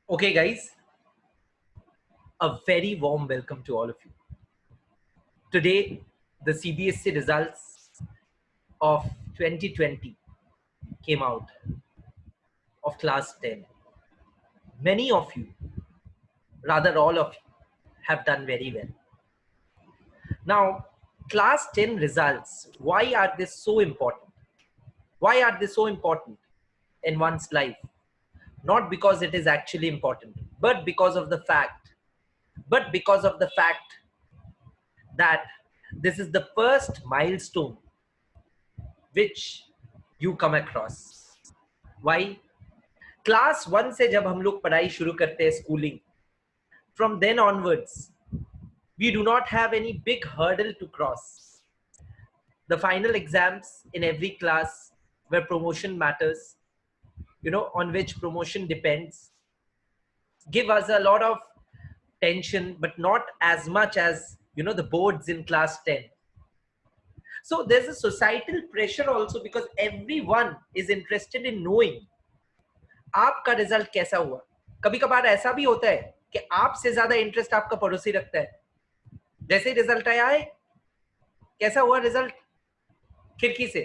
Okay, guys, a very warm welcome to all of you. Today, the CBSE results of 2020 came out of class 10. Many of you, rather all of you, have done very well. Now, class 10 results, why are they so important? Why are they so important in one's life? Not because it is actually important, but because of the fact, that this is the first milestone which you come across. Why? Class 1 से जब हम लोग पढ़ाई शुरू करते हैं schooling, from then onwards we do not have any big hurdle to cross. The final exams in every class where promotion matters, on which promotion depends, give us a lot of tension, but not as much as the boards in class 10. So there's a societal pressure also, because everyone is interested in knowing आपका result कैसा हुआ. कभी कभार ऐसा भी होता है कि आपसे ज्यादा इंटरेस्ट आपका पड़ोसी रखता है. जैसे ही रिजल्ट आया है, कैसा हुआ रिजल्ट, खिड़की से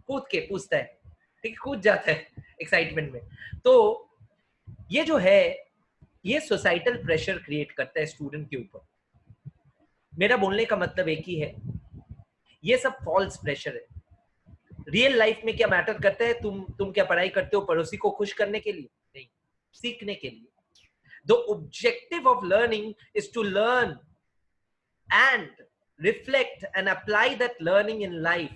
कूद के पूछता है, ठीक है, कूद जाता है एक्साइटमेंट में. तो ये जो है, ये सोसाइटल प्रेशर क्रिएट करता है स्टूडेंट के ऊपर. मेरा बोलने का मतलब एक ही है, ये सब फॉल्स प्रेशर है. रियल लाइफ में क्या मैटर करता है, तुम क्या पढ़ाई करते हो पड़ोसी को खुश करने के लिए? नहीं, सीखने के लिए. The objective of learning is to learn and reflect and apply that learning in life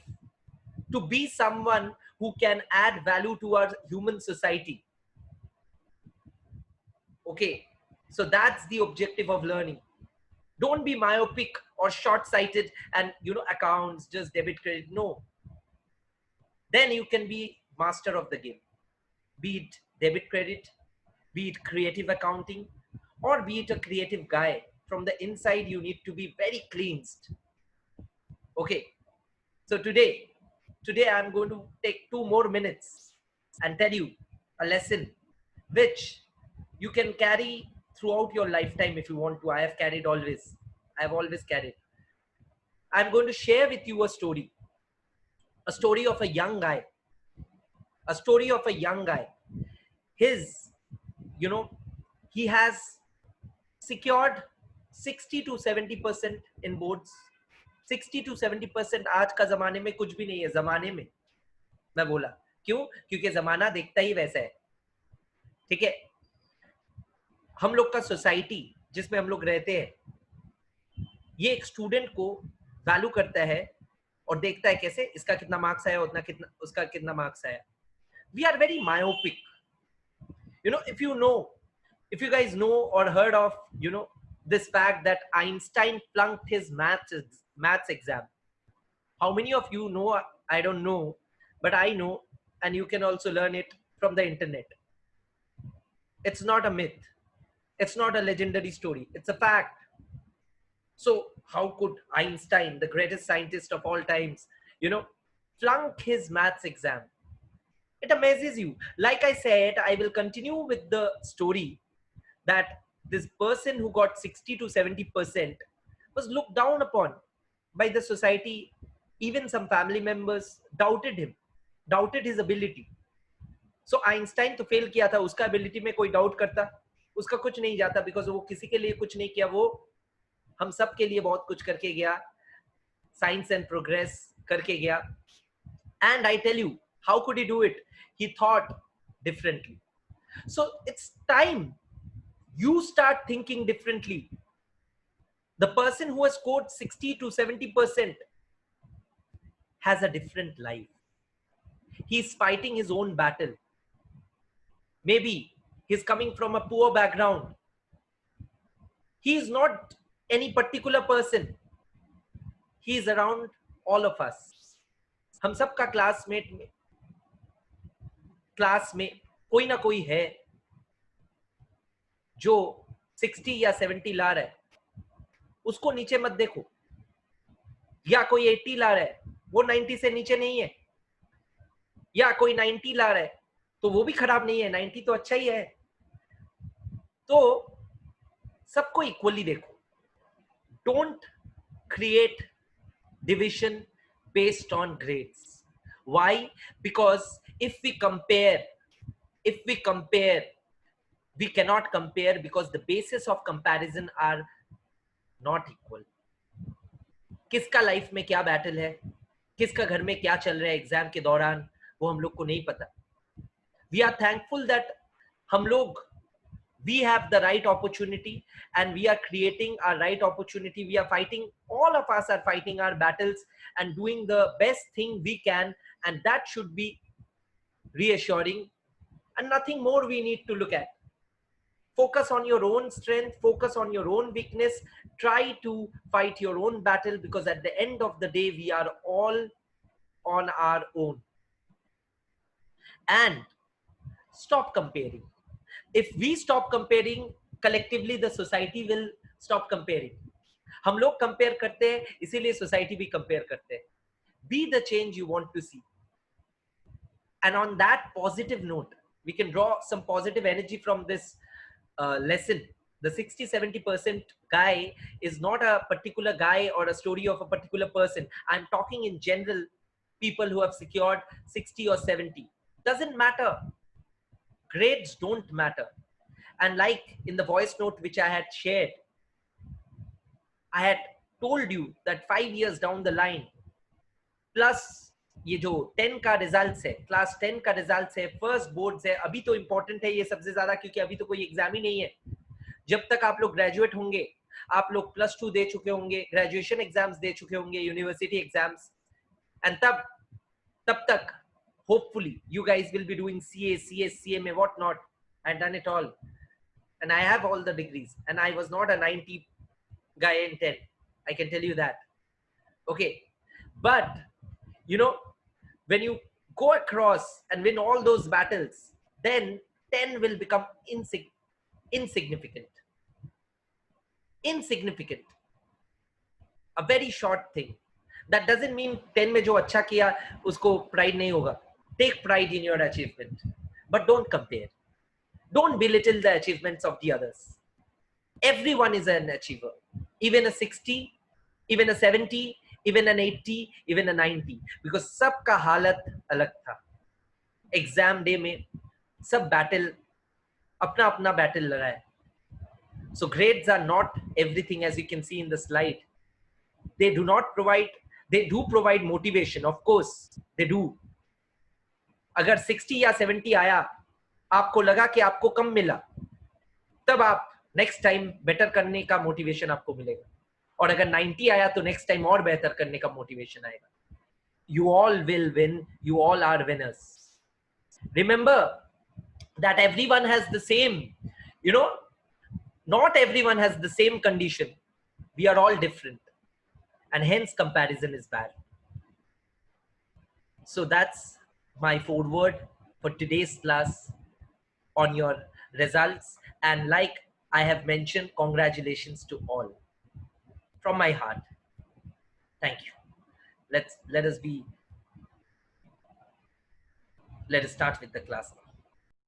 to be someone who can add value to our human society. Okay, so that's the objective of learning. Don't be myopic or short-sighted and accounts, just debit credit. No, then you can be master of the game, be it debit credit, be it creative accounting, or be it a creative guy. From the inside you need to be very cleansed. Okay, so today I'm going to take 2 more minutes and tell you a lesson which you can carry throughout your lifetime if you want to. I have always carried. I'm going to share with you a story of a young guy, his, he has secured 60 to 70% in boards. 60 to 70% आज का जमाने में कुछ भी नहीं है. जमाने में मैं बोला क्यों, क्योंकि जमाना देखता ही वैसा है. ठीक है, हम लोग का सोसाइटी जिसमें हम लोग रहते हैं, ये एक स्टूडेंट को वैल्यू करता है और देखता है कैसे इसका कितना मार्क्स आया, उतना कितना उसका कितना मार्क्स आया. We are very myopic. If you guys know or heard of this fact that Einstein flunked his maths exam. How many of you know? I don't know, but I know, and you can also learn it from the internet. It's not a myth, it's not a legendary story, it's a fact. So how could Einstein, the greatest scientist of all times, flunk his maths exam? It amazes you. Like I said, I will continue with the story that this person who got 60 to 70% was looked down upon by the society. Even some family members doubted him, doubted his ability. So Einstein तो fail किया था, उसका ability में कोई doubt करता, उसका कुछ नहीं जाता, because वो किसी के लिए कुछ नहीं किया, वो हम सब के लिए बहुत कुछ करके गया, साइंस एंड प्रोग्रेस करके गया. And I tell you, how could he do it? He thought differently. So it's time you start thinking differently. The person who has scored 60 to 70% has a different life. He's fighting his own battle. Maybe he's coming from a poor background. He is not any particular person. He is around all of us. हम सबका class में कोई ना कोई है जो 60 या 70 ला रहा है. उसको नीचे मत देखो. या कोई 80 ला रहा है, वो 90 से नीचे नहीं है. या कोई 90 ला रहा है, तो वो भी खराब नहीं है, 90 तो अच्छा ही है. तो सबको इक्वली देखो. Don't create division based on grades. Why? Because if we compare, we cannot compare because the basis of comparison are not equal. किसका लाइफ में क्या बैटल है, किसका घर में क्या चल रहा है एग्जाम के दौरान, वो हम लोग को नहीं पता. We are thankful that हम लोग we have the right opportunity and we are creating our right opportunity. We are fighting, all of us are fighting our battles and doing the best thing we can, and that should be reassuring and nothing more we need to look at. Focus on your own strength, focus on your own weakness, try to fight your own battle, because at the end of the day we are all on our own. And stop comparing. If we stop comparing, collectively the society will stop comparing. हम लोग compare करते हैं, इसीलिए society भी compare करते हैं. Be the change you want to see. And on that positive note, we can draw some positive energy from this lesson. The 60-70% guy is not a particular guy or a story of a particular person. I'm talking in general, people who have secured 60 or 70. Doesn't matter. Grades don't matter. And like in the voice note which I had shared, I had told you that 5 years down the line, plus ये जो 10 का results है, class 10 का results है, first boards है, अभी तो important है ये सबसे ज्यादा, क्योंकि अभी तो कोई एग्जाम ही नहीं है. जब तक आप लोग ग्रेजुएट होंगे, आप लोग प्लस 2 दे चुके होंगे, ग्रेजुएशन एग्जाम्स दे चुके होंगे, यूनिवर्सिटी एग्जाम्स, एंड तब तक hopefully you guys will be doing CA, CS, CMA, what not. I've done it all and I have all the degrees, and I was not a 90 guy in 10, I can tell you that. Okay, but you know, when you go across and win all those battles, then 10 will become insignificant. A very short thing. That doesn't mean 10 में जो अच्छा किया उसको pride नहीं होगा. Take pride in your achievement, but don't compare. Don't belittle the achievements of the others. Everyone is an achiever. Even a 60, even a 70, even an 80, even a 90. Because सबका हालत अलग था. Exam day में सब battle, अपना अपना battle लड़ा है. So grades are not everything, as you can see in the slide. They do provide motivation, of course they do. अगर 60 या 70 आया, आपको लगा कि आपको कम मिला, तब आप नेक्स्ट टाइम बेटर करने का मोटिवेशन आपको मिलेगा. और अगर 90 आया तो नेक्स्ट टाइम और बेहतर करने का मोटिवेशन आएगा. You all will win. You all are winners. Remember that everyone has the same, not everyone has the same condition. We are all different, and hence comparison is bad. So that's my foreword for today's class on your results. And like I have mentioned, congratulations to all from my heart. Thank you. Let us start with the class now.